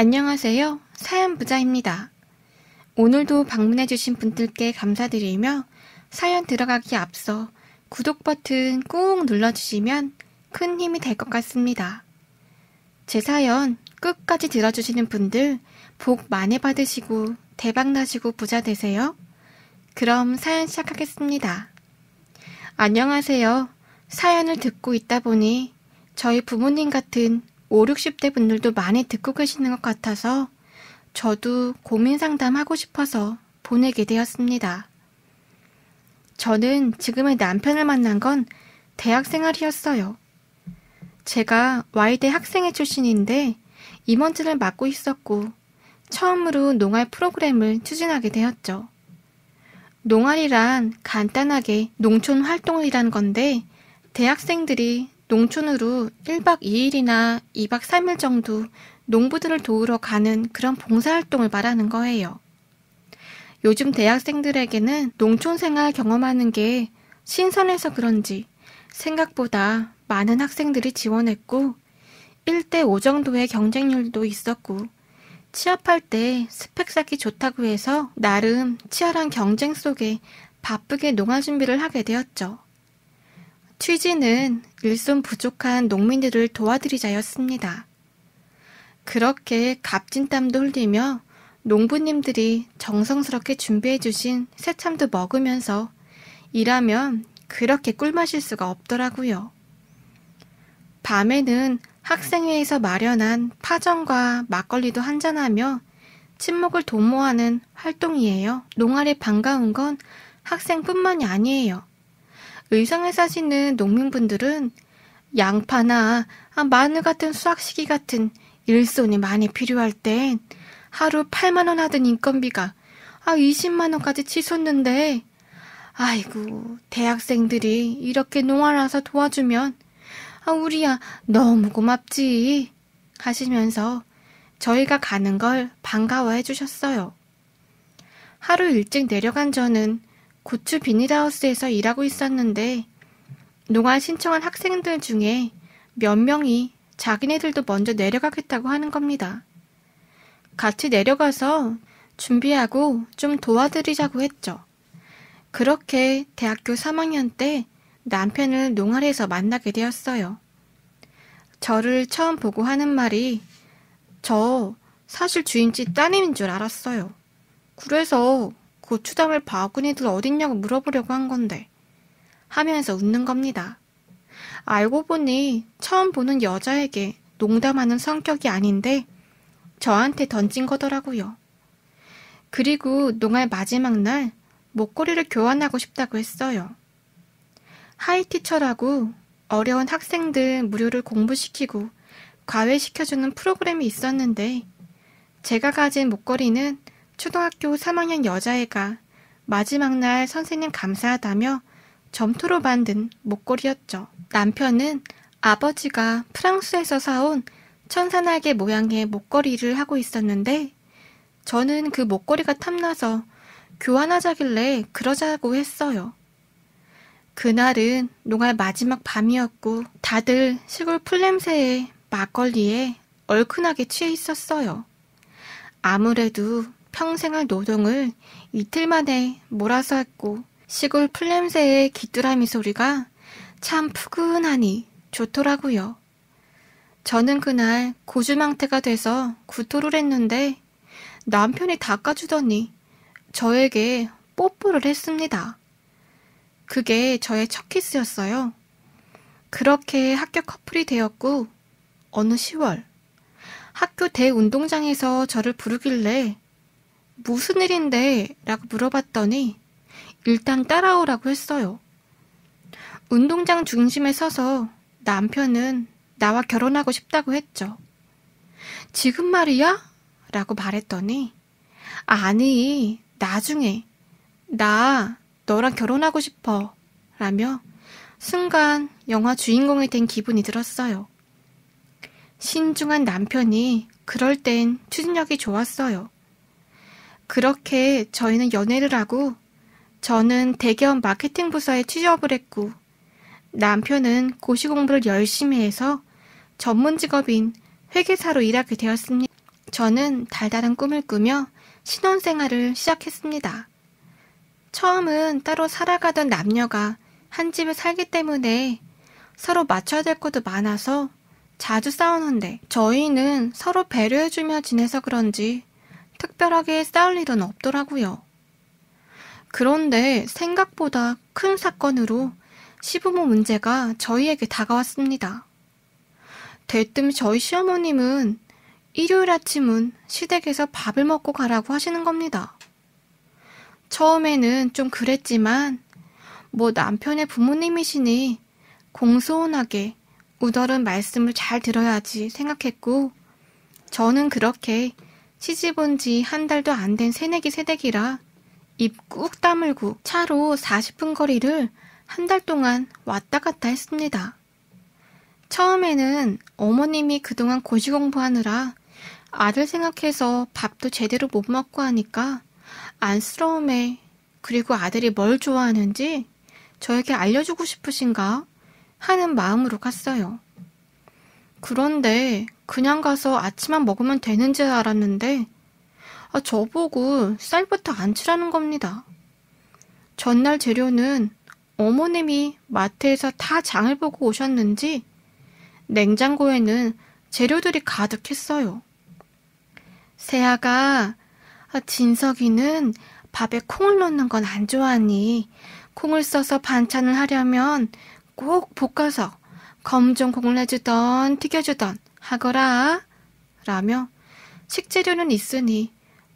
안녕하세요. 사연부자입니다. 오늘도 방문해주신 분들께 감사드리며 사연 들어가기 앞서 구독 버튼 꾹 눌러주시면 큰 힘이 될 것 같습니다. 제 사연 끝까지 들어주시는 분들 복 많이 받으시고 대박나시고 부자 되세요. 그럼 사연 시작하겠습니다. 안녕하세요. 사연을 듣고 있다 보니 저희 부모님 같은 5, 60대 분들도 많이 듣고 계시는 것 같아서 저도 고민 상담하고 싶어서 보내게 되었습니다. 저는 지금의 남편을 만난 건 대학 생활이었어요. 제가 Y대 학생회 출신인데 임원진을 맡고 있었고 처음으로 농활 프로그램을 추진하게 되었죠. 농활이란 간단하게 농촌 활동이란 건데 대학생들이 농촌으로 1박 2일이나 2박 3일 정도 농부들을 도우러 가는 그런 봉사활동을 말하는 거예요. 요즘 대학생들에게는 농촌 생활 경험하는 게 신선해서 그런지 생각보다 많은 학생들이 지원했고 1대5 정도의 경쟁률도 있었고 취업할 때 스펙 쌓기 좋다고 해서 나름 치열한 경쟁 속에 바쁘게 농활 준비를 하게 되었죠. 취지는 일손 부족한 농민들을 도와드리자였습니다. 그렇게 값진 땀도 흘리며 농부님들이 정성스럽게 준비해주신 새참도 먹으면서 일하면 그렇게 꿀마실 수가 없더라고요. 밤에는 학생회에서 마련한 파전과 막걸리도 한잔하며 친목을 도모하는 활동이에요. 농활에 반가운 건 학생뿐만이 아니에요. 의성에 사시는 농민분들은 양파나 마늘 같은 수확시기 같은 일손이 많이 필요할 땐 하루 8만 원 하던 인건비가 20만 원까지 치솟는데 아이고 대학생들이 이렇게 농활 와서 도와주면 우리야 너무 고맙지 하시면서 저희가 가는 걸 반가워해 주셨어요. 하루 일찍 내려간 저는 고추 비닐하우스에서 일하고 있었는데 농활 신청한 학생들 중에 몇 명이 자기네들도 먼저 내려가겠다고 하는 겁니다. 같이 내려가서 준비하고 좀 도와드리자고 했죠. 그렇게 대학교 3학년 때 남편을 농활에서 만나게 되었어요. 저를 처음 보고 하는 말이 저 사실 주인집 따님인 줄 알았어요. 그래서 고추 담을 바구니들 어딨냐고 물어보려고 한 건데 하면서 웃는 겁니다. 알고 보니 처음 보는 여자에게 농담하는 성격이 아닌데 저한테 던진 거더라고요. 그리고 농활 마지막 날 목걸이를 교환하고 싶다고 했어요. 하이티처라고 어려운 학생들 무료를 공부시키고 과외시켜주는 프로그램이 있었는데 제가 가진 목걸이는 초등학교 3학년 여자애가 마지막 날 선생님 감사하다며 점토로 만든 목걸이였죠. 남편은 아버지가 프랑스에서 사온 천사날개 모양의 목걸이를 하고 있었는데 저는 그 목걸이가 탐나서 교환하자길래 그러자고 했어요. 그날은 농활 마지막 밤이었고 다들 시골 풀냄새에 막걸리에 얼큰하게 취해 있었어요. 아무래도 평생의 노동을 이틀 만에 몰아서 했고 시골 풀냄새의 귀뚜라미 소리가 참 푸근하니 좋더라고요. 저는 그날 고주망태가 돼서 구토를 했는데 남편이 닦아주더니 저에게 뽀뽀를 했습니다. 그게 저의 첫 키스였어요. 그렇게 학교 커플이 되었고 어느 10월 학교 대운동장에서 저를 부르길래 무슨 일인데? 라고 물어봤더니 일단 따라오라고 했어요. 운동장 중심에 서서 남편은 나와 결혼하고 싶다고 했죠. 지금 말이야? 라고 말했더니 아니, 나중에 나 너랑 결혼하고 싶어 라며 순간 영화 주인공이 된 기분이 들었어요. 신중한 남편이 그럴 땐 추진력이 좋았어요. 그렇게 저희는 연애를 하고 저는 대기업 마케팅 부서에 취업을 했고 남편은 고시 공부를 열심히 해서 전문 직업인 회계사로 일하게 되었습니다. 저는 달달한 꿈을 꾸며 신혼생활을 시작했습니다. 처음은 따로 살아가던 남녀가 한 집에 살기 때문에 서로 맞춰야 될 것도 많아서 자주 싸우는데 저희는 서로 배려해주며 지내서 그런지 특별하게 싸울 일은 없더라고요. 그런데 생각보다 큰 사건으로 시부모 문제가 저희에게 다가왔습니다. 대뜸 저희 시어머님은 일요일 아침은 시댁에서 밥을 먹고 가라고 하시는 겁니다. 처음에는 좀 그랬지만 뭐 남편의 부모님이시니 공손하게 우더른 말씀을 잘 들어야지 생각했고 저는 그렇게 시집 온 지 한 달도 안 된 새내기 새댁이라 입 꾹 다물고 차로 40분 거리를 한 달 동안 왔다 갔다 했습니다. 처음에는 어머님이 그동안 고시 공부하느라 아들 생각해서 밥도 제대로 못 먹고 하니까 안쓰러움에 그리고 아들이 뭘 좋아하는지 저에게 알려주고 싶으신가 하는 마음으로 갔어요. 그런데 그냥 가서 아침만 먹으면 되는 줄 알았는데 저보고 쌀부터 안 치라는 겁니다. 전날 재료는 어머님이 마트에서 다 장을 보고 오셨는지 냉장고에는 재료들이 가득했어요. 세아가 진석이는 밥에 콩을 넣는 건 안 좋아하니 콩을 써서 반찬을 하려면 꼭 볶아서 검정 콩을 내주던 튀겨주던 하거라 라며 식재료는 있으니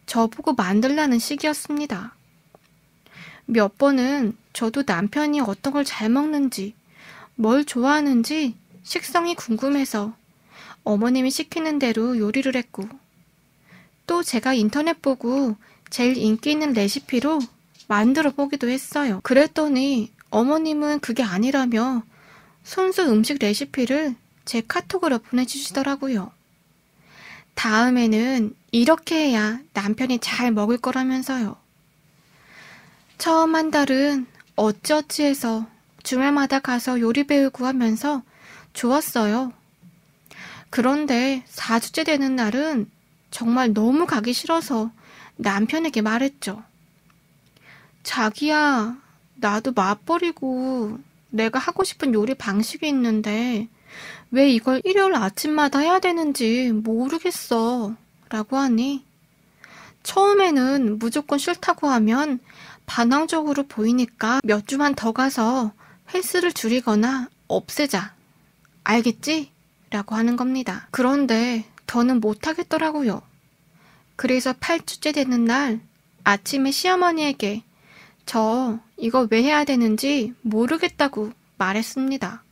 저보고 만들라는 식이었습니다. 몇 번은 저도 남편이 어떤 걸 잘 먹는지 뭘 좋아하는지 식성이 궁금해서 어머님이 시키는 대로 요리를 했고 또 제가 인터넷 보고 제일 인기 있는 레시피로 만들어 보기도 했어요. 그랬더니 어머님은 그게 아니라며 손수 음식 레시피를 제 카톡으로 보내주시더라고요. 다음에는 이렇게 해야 남편이 잘 먹을 거라면서요. 처음 한 달은 어찌어찌 해서 주말마다 가서 요리 배우고 하면서 좋았어요. 그런데 4주째 되는 날은 정말 너무 가기 싫어서 남편에게 말했죠. 자기야, 나도 맞벌이고 내가 하고 싶은 요리 방식이 있는데 왜 이걸 일요일 아침마다 해야 되는지 모르겠어 라고 하니 처음에는 무조건 싫다고 하면 반항적으로 보이니까 몇 주만 더 가서 횟수를 줄이거나 없애자. 알겠지? 라고 하는 겁니다. 그런데 더는 못하겠더라고요. 그래서 8주째 되는 날 아침에 시어머니에게 저 이거 왜 해야 되는지 모르겠다고 말했습니다.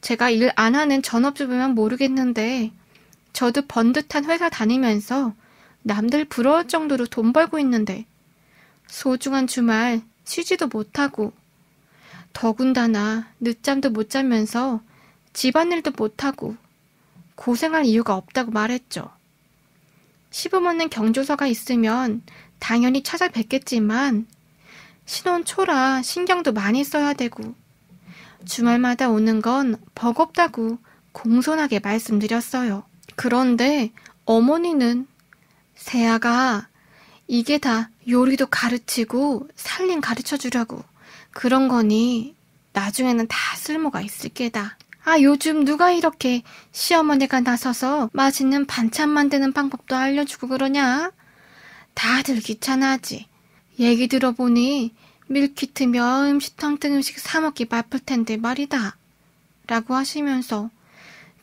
제가 일 안 하는 전업주부면 모르겠는데 저도 번듯한 회사 다니면서 남들 부러울 정도로 돈 벌고 있는데 소중한 주말 쉬지도 못하고 더군다나 늦잠도 못 자면서 집안일도 못하고 고생할 이유가 없다고 말했죠. 시부모는 경조사가 있으면 당연히 찾아뵙겠지만 신혼 초라 신경도 많이 써야 되고 주말마다 오는 건 버겁다고 공손하게 말씀드렸어요. 그런데 어머니는 세아가 이게 다 요리도 가르치고 살림 가르쳐주려고 그런 거니 나중에는 다 쓸모가 있을 게다. 요즘 누가 이렇게 시어머니가 나서서 맛있는 반찬 만드는 방법도 알려주고 그러냐? 다들 귀찮아하지. 얘기 들어보니 밀키트며 음식탕 등 음식 사 먹기 바쁠 텐데 말이다. 라고 하시면서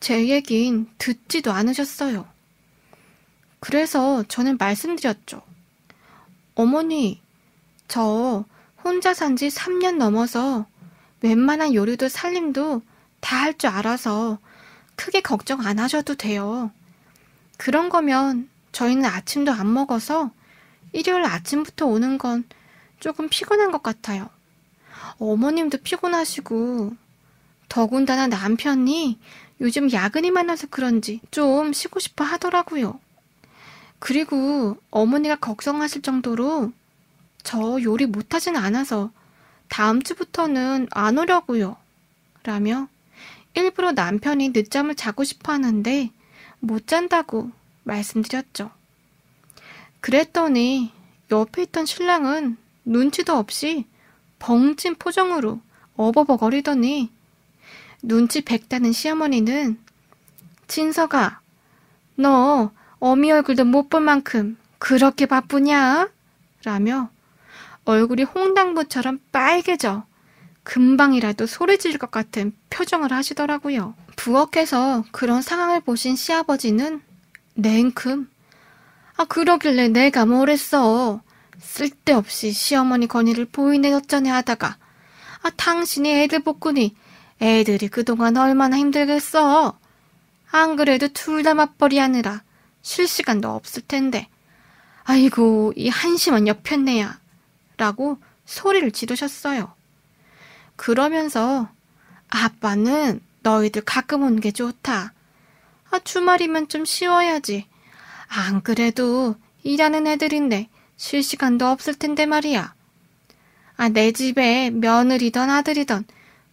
제 얘긴 듣지도 않으셨어요. 그래서 저는 말씀드렸죠. 어머니, 저 혼자 산 지 3년 넘어서 웬만한 요리도 살림도 다 할 줄 알아서 크게 걱정 안 하셔도 돼요. 그런 거면 저희는 아침도 안 먹어서 일요일 아침부터 오는 건 조금 피곤한 것 같아요. 어머님도 피곤하시고 더군다나 남편이 요즘 야근이 많아서 그런지 좀 쉬고 싶어 하더라고요. 그리고 어머니가 걱정하실 정도로 저 요리 못하진 않아서 다음 주부터는 안 오려고요. 라며 일부러 남편이 늦잠을 자고 싶어 하는데 못 잔다고 말씀드렸죠. 그랬더니 옆에 있던 신랑은 눈치도 없이 벙찐 표정으로 어버버거리더니 눈치 백다는 시어머니는 진서가 너 어미 얼굴도 못 볼 만큼 그렇게 바쁘냐? 라며 얼굴이 홍당무처럼 빨개져 금방이라도 소리 지를 것 같은 표정을 하시더라고요. 부엌에서 그런 상황을 보신 시아버지는 냉큼 그러길래 내가 뭘 했어. 쓸데없이 시어머니 건의를 보이네 어쩌네 하다가 당신이 애들 볶으니 애들이 그동안 얼마나 힘들겠어. 안 그래도 둘 다 맞벌이 하느라 쉴 시간도 없을 텐데 아이고 이 한심한 여편네야 라고 소리를 지르셨어요. 그러면서 아빠는 너희들 가끔 오는 게 좋다. 주말이면 좀 쉬어야지. 안 그래도 일하는 애들인데 쉴 시간도 없을 텐데 말이야. 내 집에 며느리던 아들이던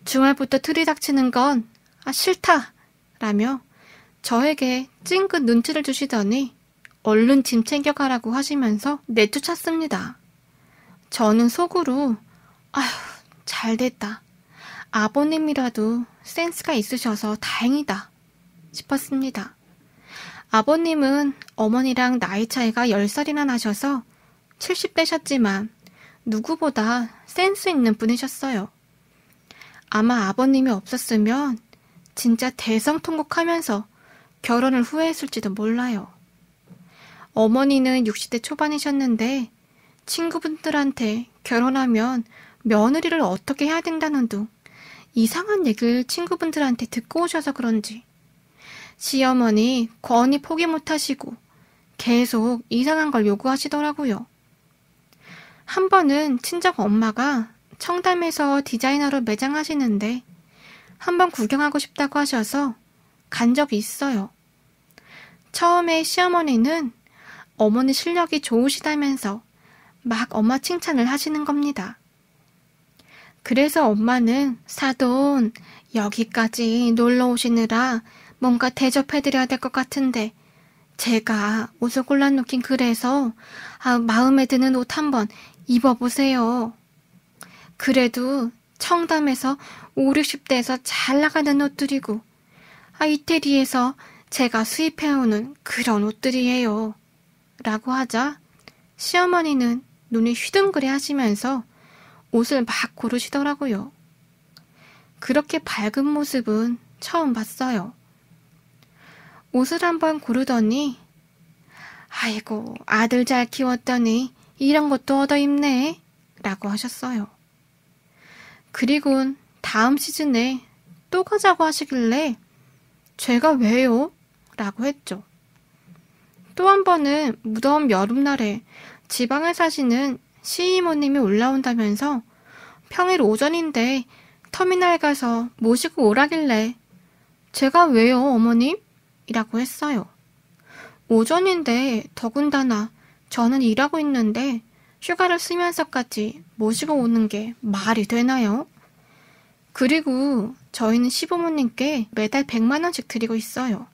주말부터 들이닥치는 건 싫다. 라며 저에게 찡긋 눈치를 주시더니 얼른 짐 챙겨가라고 하시면서 내쫓았습니다. 저는 속으로 아휴 잘됐다. 아버님이라도 센스가 있으셔서 다행이다 싶었습니다. 아버님은 어머니랑 나이 차이가 10살이나 나셔서 70대셨지만 누구보다 센스 있는 분이셨어요. 아마 아버님이 없었으면 진짜 대성통곡하면서 결혼을 후회했을지도 몰라요. 어머니는 60대 초반이셨는데 친구분들한테 결혼하면 며느리를 어떻게 해야 된다는 둥 이상한 얘기를 친구분들한테 듣고 오셔서 그런지 시어머니 권위 포기 못하시고 계속 이상한 걸 요구하시더라고요. 한 번은 친정 엄마가 청담에서 디자이너로 매장하시는데 한번 구경하고 싶다고 하셔서 간 적이 있어요. 처음에 시어머니는 어머니 실력이 좋으시다면서 막 엄마 칭찬을 하시는 겁니다. 그래서 엄마는 사돈 여기까지 놀러 오시느라 뭔가 대접해드려야 될 것 같은데 제가 옷을 골라놓긴 그래서 마음에 드는 옷 한번 입어보세요. 그래도 청담에서 5, 60대에서 잘 나가는 옷들이고 이태리에서 제가 수입해오는 그런 옷들이에요. 라고 하자 시어머니는 눈이 휘둥그레 하시면서 옷을 막 고르시더라고요. 그렇게 밝은 모습은 처음 봤어요. 옷을 한번 고르더니 아이고 아들 잘 키웠더니 이런 것도 얻어 입네 라고 하셨어요. 그리곤 다음 시즌에 또 가자고 하시길래 제가 왜요? 라고 했죠. 또 한 번은 무더운 여름날에 지방에 사시는 시이모님이 올라온다면서 평일 오전인데 터미널 가서 모시고 오라길래 제가 왜요 어머님? 이라고 했어요. 오전인데 더군다나 저는 일하고 있는데 휴가를 쓰면서까지 모시고 오는 게 말이 되나요? 그리고 저희는 시부모님께 매달 100만 원씩 드리고 있어요.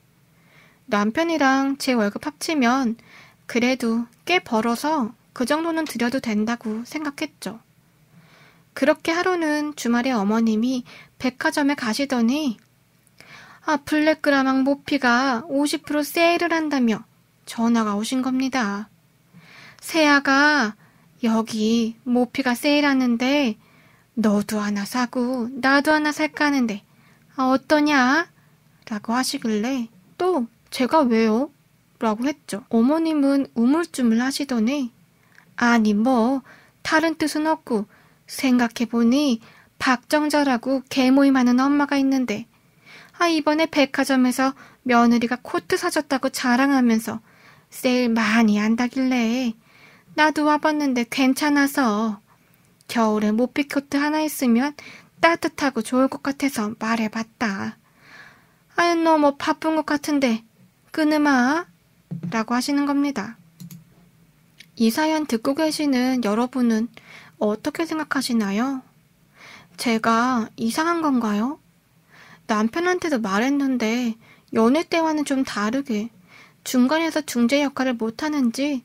남편이랑 제 월급 합치면 그래도 꽤 벌어서 그 정도는 드려도 된다고 생각했죠. 그렇게 하루는 주말에 어머님이 백화점에 가시더니 블랙그라망 모피가 50% 세일을 한다며 전화가 오신 겁니다. 세아가 여기 모피가 세일하는데 너도 하나 사고 나도 하나 살까 하는데 어떠냐? 라고 하시길래 또 제가 왜요? 라고 했죠. 어머님은 우물쭈물 하시더니 아니 뭐 다른 뜻은 없고 생각해보니 박정자라고 개모임하는 엄마가 있는데 이번에 백화점에서 며느리가 코트 사줬다고 자랑하면서 세일 많이 한다길래 나도 와봤는데 괜찮아서 겨울에 모피 코트 하나 있으면 따뜻하고 좋을 것 같아서 말해봤다. 너무 바쁜 것 같은데 끊으마 라고 하시는 겁니다. 이 사연 듣고 계시는 여러분은 어떻게 생각하시나요? 제가 이상한 건가요? 남편한테도 말했는데 연애 때와는 좀 다르게 중간에서 중재 역할을 못하는지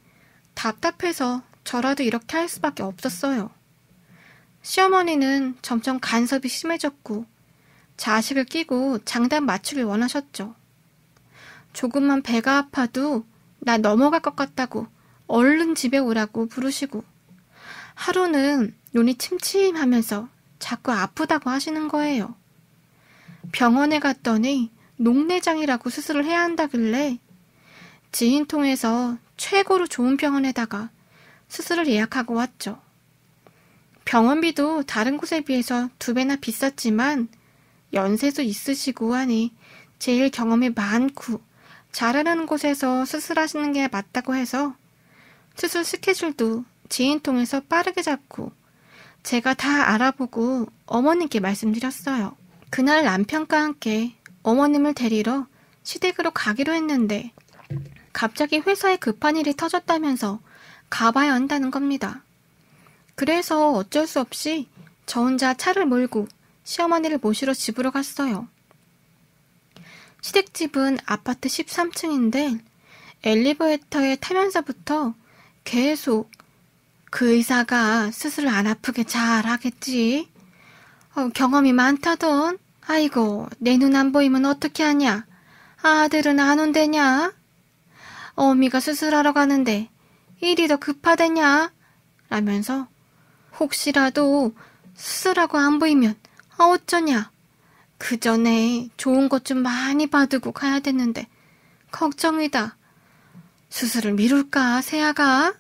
답답해서 저라도 이렇게 할 수밖에 없었어요. 시어머니는 점점 간섭이 심해졌고 자식을 끼고 장단 맞추길 원하셨죠. 조금만 배가 아파도 나 넘어갈 것 같다고 얼른 집에 오라고 부르시고 하루는 눈이 침침하면서 자꾸 아프다고 하시는 거예요. 병원에 갔더니 녹내장이라고 수술을 해야 한다길래 지인 통해서 최고로 좋은 병원에다가 수술을 예약하고 왔죠. 병원비도 다른 곳에 비해서 2배나 비쌌지만 연세도 있으시고 하니 제일 경험이 많고 잘하는 곳에서 수술하시는 게 맞다고 해서 수술 스케줄도 지인 통해서 빠르게 잡고 제가 다 알아보고 어머님께 말씀드렸어요. 그날 남편과 함께 어머님을 데리러 시댁으로 가기로 했는데 갑자기 회사에 급한 일이 터졌다면서 가봐야 한다는 겁니다. 그래서 어쩔 수 없이 저 혼자 차를 몰고 시어머니를 모시러 집으로 갔어요. 시댁집은 아파트 13층인데 엘리베이터에 타면서부터 계속 그 의사가 수술을 안 아프게 잘 하겠지. 경험이 많다던. 아이고, 내 눈 안 보이면 어떻게 하냐. 아들은 안 온대냐. 어미가 수술하러 가는데 일이 더 급하대냐. 라면서 혹시라도 수술하고 안 보이면 어쩌냐. 그 전에 좋은 것 좀 많이 받고 가야 되는데 걱정이다. 수술을 미룰까 세아가?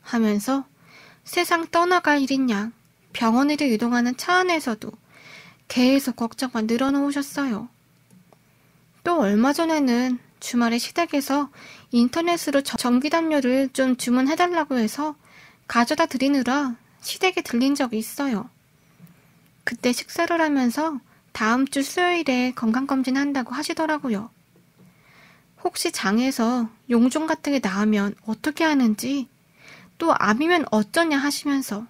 하면서 세상 떠나갈 일인 양 병원으로 이동하는 차 안에서도 계속 걱정만 늘어놓으셨어요. 또 얼마 전에는 주말에 시댁에서 인터넷으로 전기담요를 좀 주문해달라고 해서 가져다 드리느라 시댁에 들린 적이 있어요. 그때 식사를 하면서 다음 주 수요일에 건강검진 한다고 하시더라고요. 혹시 장에서 용종 같은 게 나오면 어떻게 하는지, 또 암이면 어쩌냐 하시면서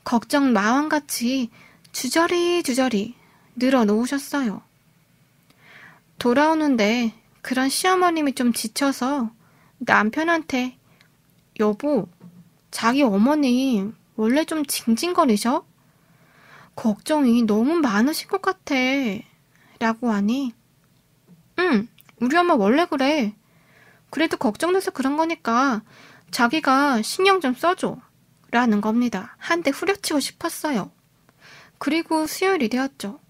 걱정 마왕같이 주저리 늘어놓으셨어요. 돌아오는데 그런 시어머님이 좀 지쳐서 남편한테 여보, 자기 어머니 원래 좀 징징거리셔? 걱정이 너무 많으신 것 같아. 라고 하니 응, 우리 엄마 원래 그래. 그래도 걱정돼서 그런 거니까 자기가 신경 좀 써줘. 라는 겁니다. 한 대 후려치고 싶었어요. 그리고 수요일이 되었죠.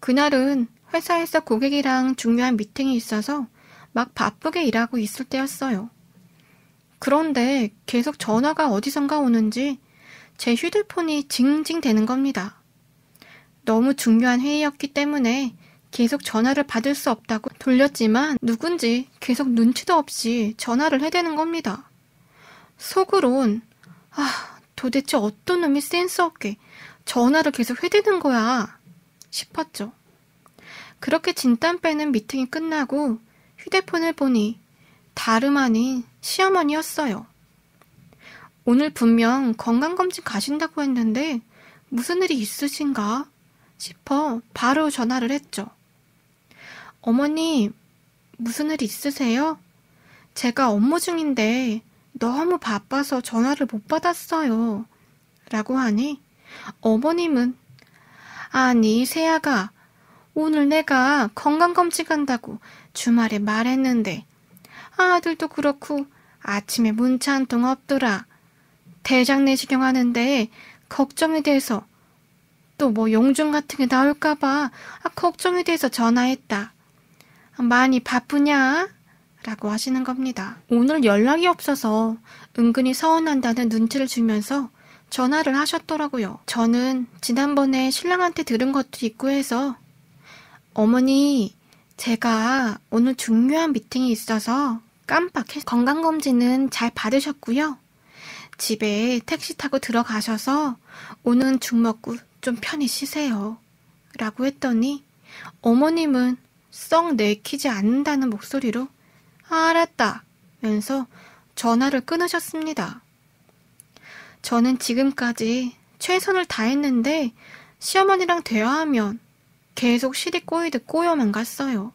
그날은 회사에서 고객이랑 중요한 미팅이 있어서 막 바쁘게 일하고 있을 때였어요. 그런데 계속 전화가 어디선가 오는지 제 휴대폰이 징징대는 겁니다. 너무 중요한 회의였기 때문에 계속 전화를 받을 수 없다고 돌렸지만 누군지 계속 눈치도 없이 전화를 해대는 겁니다. 속으론 도대체 어떤 놈이 센스 없게 전화를 계속 해대는 거야 싶었죠. 그렇게 진땀 빼는 미팅이 끝나고 휴대폰을 보니 다름 아닌 시어머니였어요. 오늘 분명 건강검진 가신다고 했는데 무슨 일이 있으신가 싶어 바로 전화를 했죠. 어머님, 무슨 일 있으세요? 제가 업무 중인데 너무 바빠서 전화를 못 받았어요. 라고 하니 어머님은 아니 세아가 오늘 내가 건강검진 간다고 주말에 말했는데 아들도 그렇고 아침에 문자 한 통 없더라. 대장 내시경 하는데 걱정이 돼서 또 뭐 용종 같은 게 나올까봐 걱정이 돼서 전화했다. 많이 바쁘냐? 라고 하시는 겁니다. 오늘 연락이 없어서 은근히 서운한다는 눈치를 주면서 전화를 하셨더라고요. 저는 지난번에 신랑한테 들은 것도 있고 해서 어머니, 제가 오늘 중요한 미팅이 있어서 깜빡해서 건강검진은 잘 받으셨고요. 집에 택시 타고 들어가셔서 오는 죽 먹고 좀 편히 쉬세요. 라고 했더니 어머님은 썩 내키지 않는다는 목소리로 알았다 면서 전화를 끊으셨습니다. 저는 지금까지 최선을 다했는데 시어머니랑 대화하면 계속 실이 꼬이듯 꼬여만 갔어요.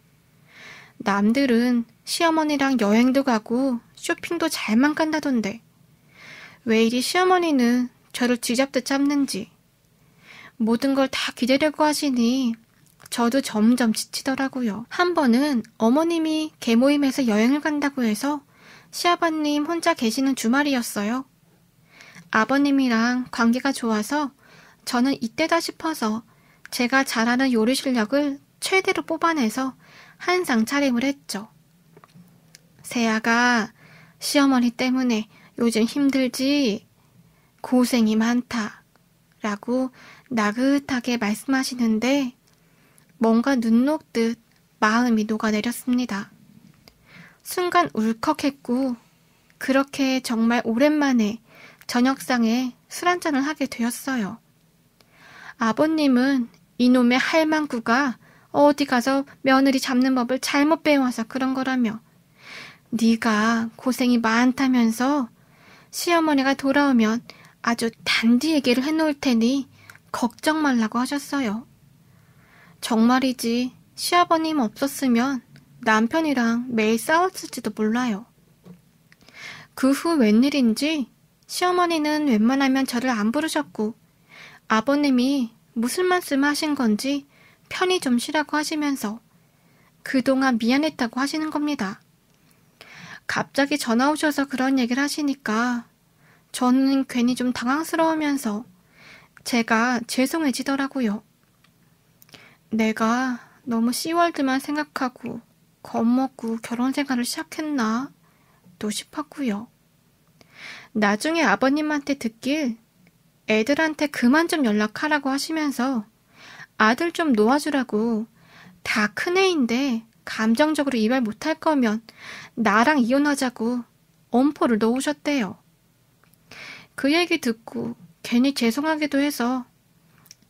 남들은 시어머니랑 여행도 가고 쇼핑도 잘만 간다던데 왜 이리 시어머니는 저를 쥐잡듯 잡는지 모든 걸 다 기대려고 하시니 저도 점점 지치더라고요. 한 번은 어머님이 개모임에서 여행을 간다고 해서 시아버님 혼자 계시는 주말이었어요. 아버님이랑 관계가 좋아서 저는 이때다 싶어서 제가 잘하는 요리 실력을 최대로 뽑아내서 한상 차림을 했죠. 세아가 시어머니 때문에 요즘 힘들지? 고생이 많다. 라고 나긋하게 말씀하시는데 뭔가 눈 녹듯 마음이 녹아내렸습니다. 순간 울컥했고 그렇게 정말 오랜만에 저녁상에 술 한잔을 하게 되었어요. 아버님은 이놈의 할망구가 어디 가서 며느리 잡는 법을 잘못 배워서 그런 거라며 네가 고생이 많다면서 시어머니가 돌아오면 아주 단디 얘기를 해놓을 테니 걱정 말라고 하셨어요. 정말이지 시아버님 없었으면 남편이랑 매일 싸웠을지도 몰라요. 그 후 웬일인지 시어머니는 웬만하면 저를 안 부르셨고 아버님이 무슨 말씀하신 건지 편히 좀 쉬라고 하시면서 그동안 미안했다고 하시는 겁니다. 갑자기 전화 오셔서 그런 얘기를 하시니까 저는 괜히 좀 당황스러우면서 제가 죄송해지더라고요. 내가 너무 씨월드만 생각하고 겁먹고 결혼 생활을 시작했나 또 싶었고요. 나중에 아버님한테 듣길 애들한테 그만 좀 연락하라고 하시면서 아들 좀 놓아주라고 다 큰애인데 감정적으로 이별 못할 거면 나랑 이혼하자고 엄포를 놓으셨대요. 그 얘기 듣고 괜히 죄송하기도 해서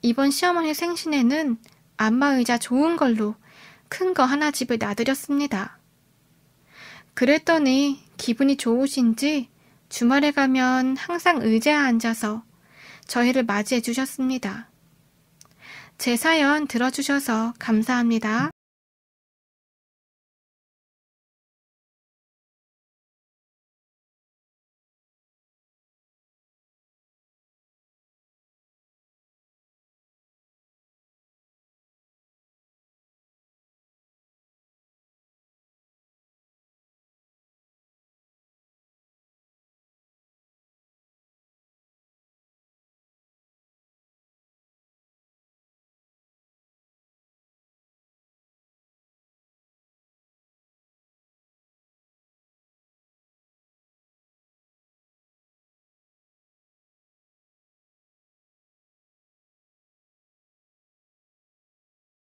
이번 시어머니 생신에는 안마의자 좋은 걸로 큰 거 하나 집에 놔드렸습니다. 그랬더니 기분이 좋으신지 주말에 가면 항상 의자에 앉아서 저희를 맞이해 주셨습니다. 제 사연 들어주셔서 감사합니다.